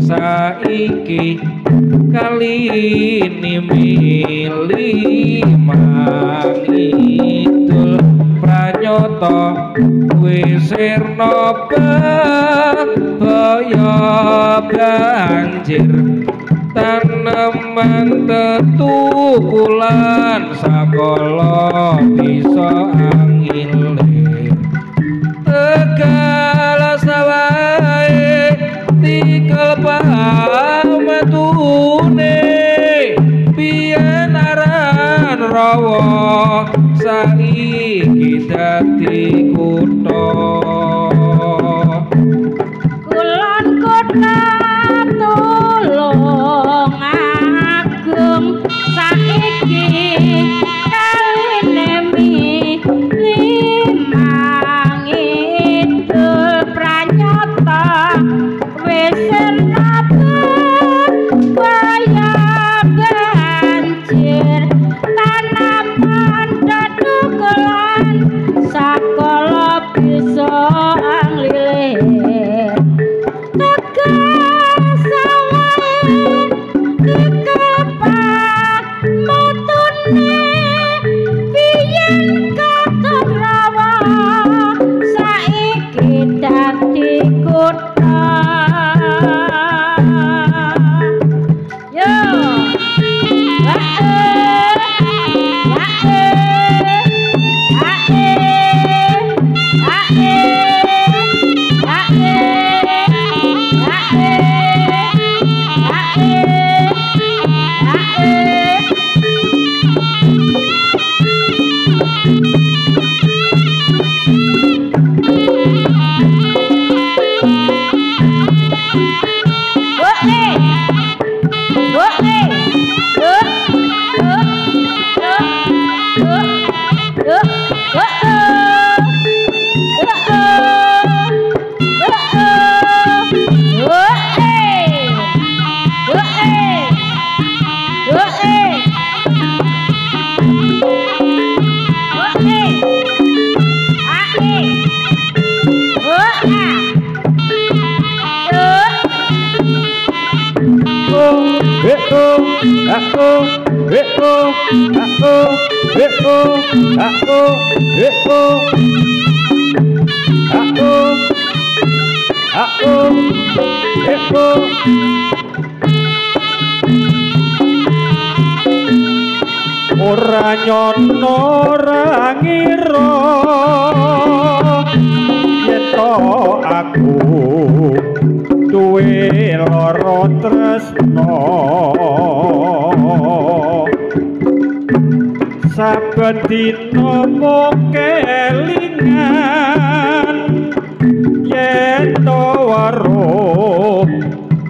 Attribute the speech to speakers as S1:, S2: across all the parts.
S1: Saiki kali ini milih mangidul pranyata wisirna baya banjir taneman tetukulan sakala bisa angile tegala sawae tikel pamatune biyen aran rawa saiki dadi kutha
S2: kulon kutha tulung agung saiki kaline limang idul pranyata
S1: ora nyono ora ngira yen to aku duwe lara tresno saben dina mung kelingan yen to weruh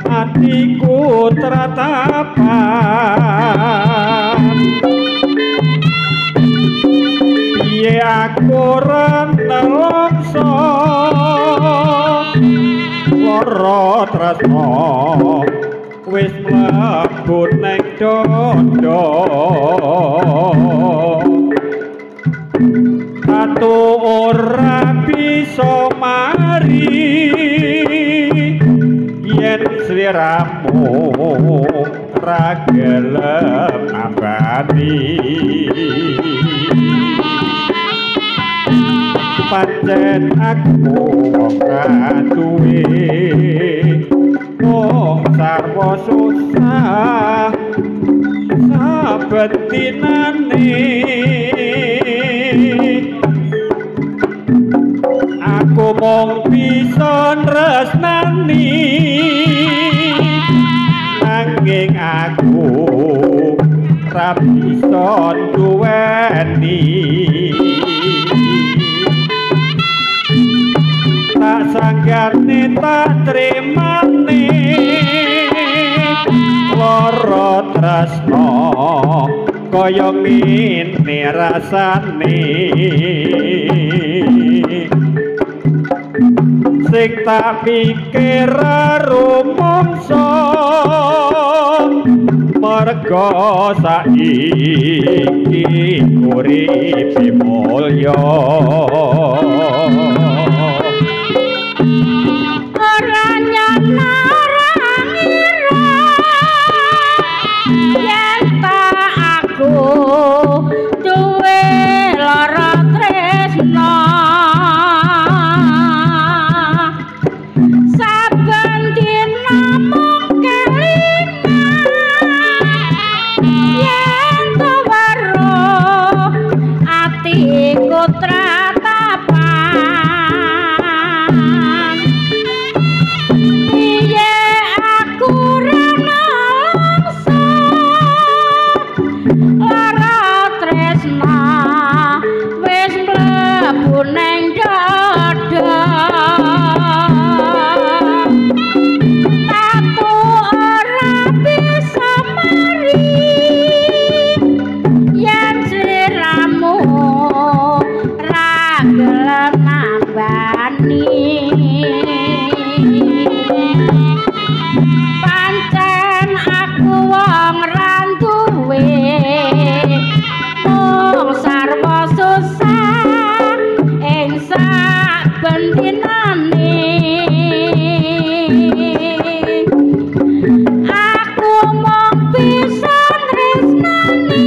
S1: atiku tratapan piye aku ora nelongso lara tresno wis mlebu ning dada atu ora bisa mari yen sliramu ra gelem abadi pancen aku wong duwe wong sarwa susah sabetinane aku mung bisa tresnani nanging aku ra bisa duweni tak sanggane tak trimane lara tresno kaya ngene rasane sing tak pikir rumangsa merga saiki uripe mulya
S2: ora nyanara yen tak aku duwe lara tresno saben dina mung kelingan yen weruh atiku tratapan piye aku ra nalangsa lara tresna wis mlebu nang dada aku ora bisa mari yen sliramu ra gelem nambani pancen aku wong ra duwe mung sarwa susah ing saben dinane aku mung bisa tresnani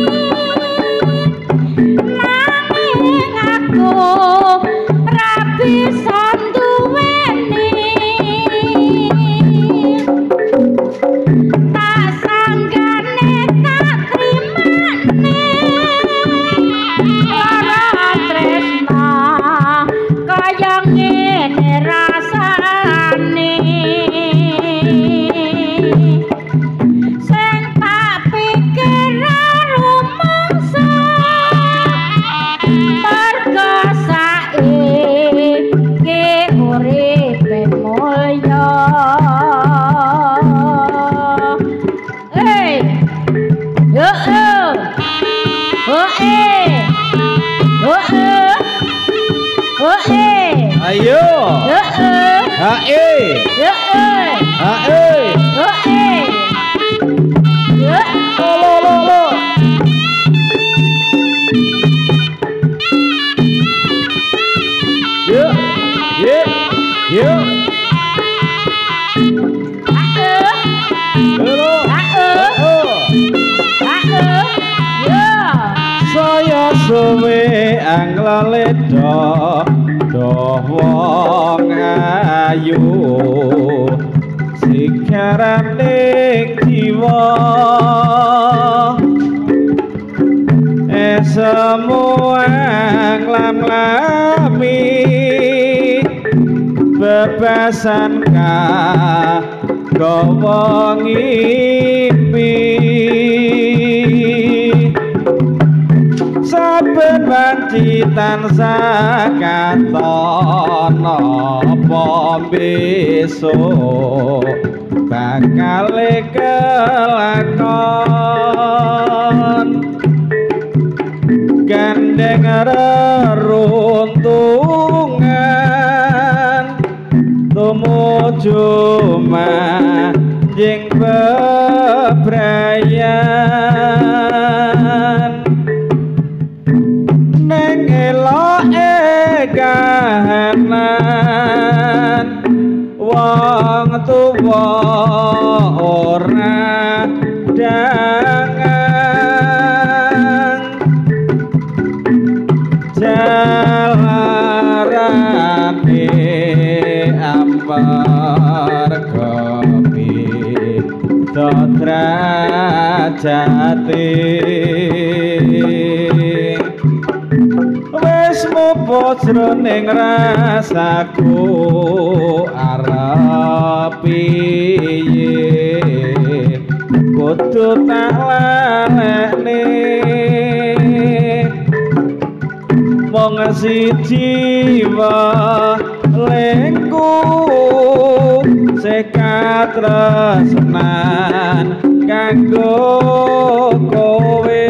S2: nanging aku ra bisa duweni tak sanggane tak trimane lara tresna kaya ngene rasane sing tak pikir rumangsa merga saiki uripe mulya yo
S1: ayo hae lo yo saya suwe anglaleda doh wong ayu sikarane jiwa semua nglam-nglami bebasan gawa ngipi saben wanci tansah katon apa besok bakal kelakon gandeng reruntungan tumuju manjing bebrayan neng eloke kahanan wong tuwa ora dangan jalaran Sodrajati wis mupo jroning rasaku arep piye kudu tak lalekne wong siji lengku sekat tresnan kanggo kowe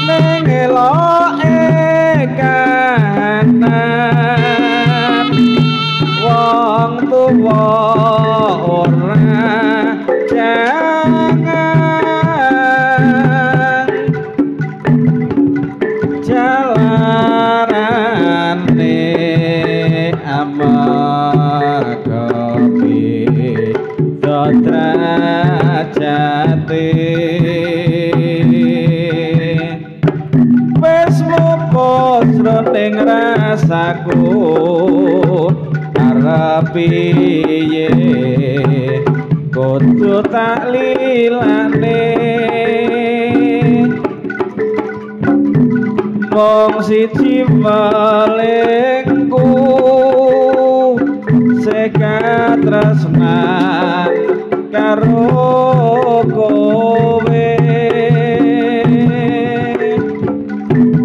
S1: ning eloke kahanan wong tuwa ora jangan jalarane amargapi Sodrajati wis mupo jroning rasaku arep piye kudu tak lilane wong siji melengku sekat tresnan karo kowe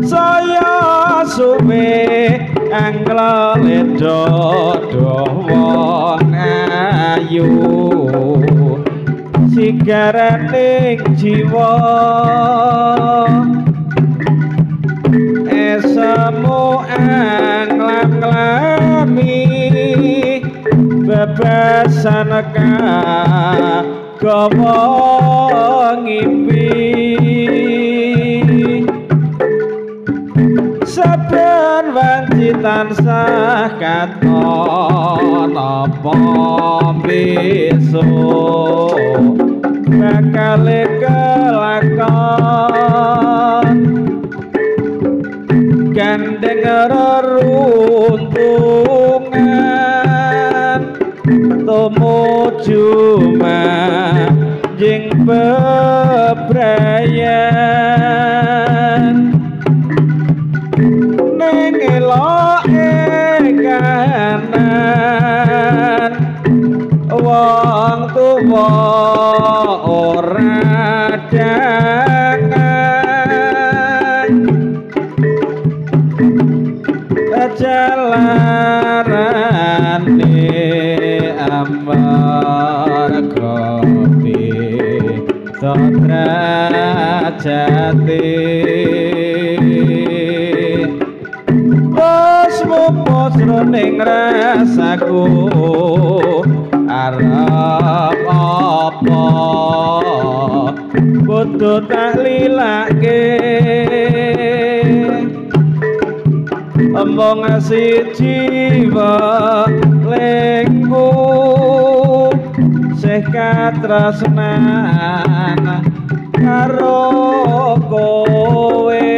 S1: saya suwe anglale dodo wong ayu sigarane jiwa esemu anglang-lami bebasan kagawa ngimpi saben wanci tansah katon apa besok bakal kelakon gandeng reruntungan tumuju manjing bebrayan ning eloke kahanan wong tuwa ora jangan jalarane amargapi Sodrajati wis mupo jroning rasaku arep apa kudu tak lilake omong siji lengku sekat tresnan karo kowe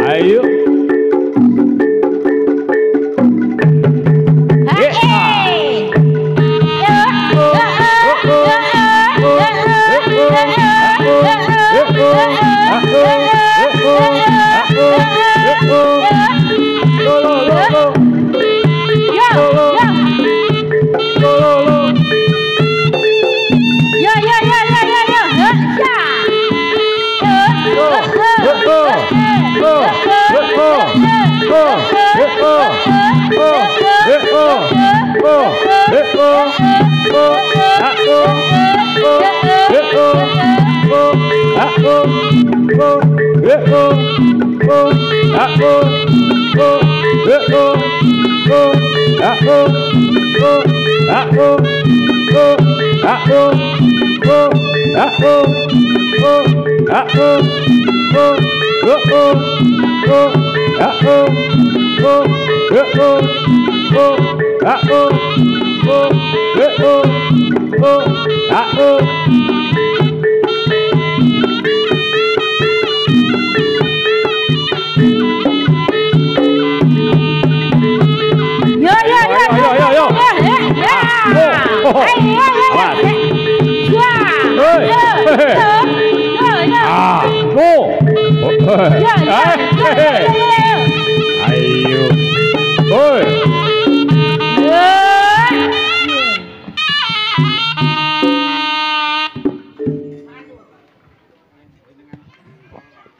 S1: Ayo.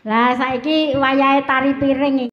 S2: Lah saiki wayahe tari piring iki.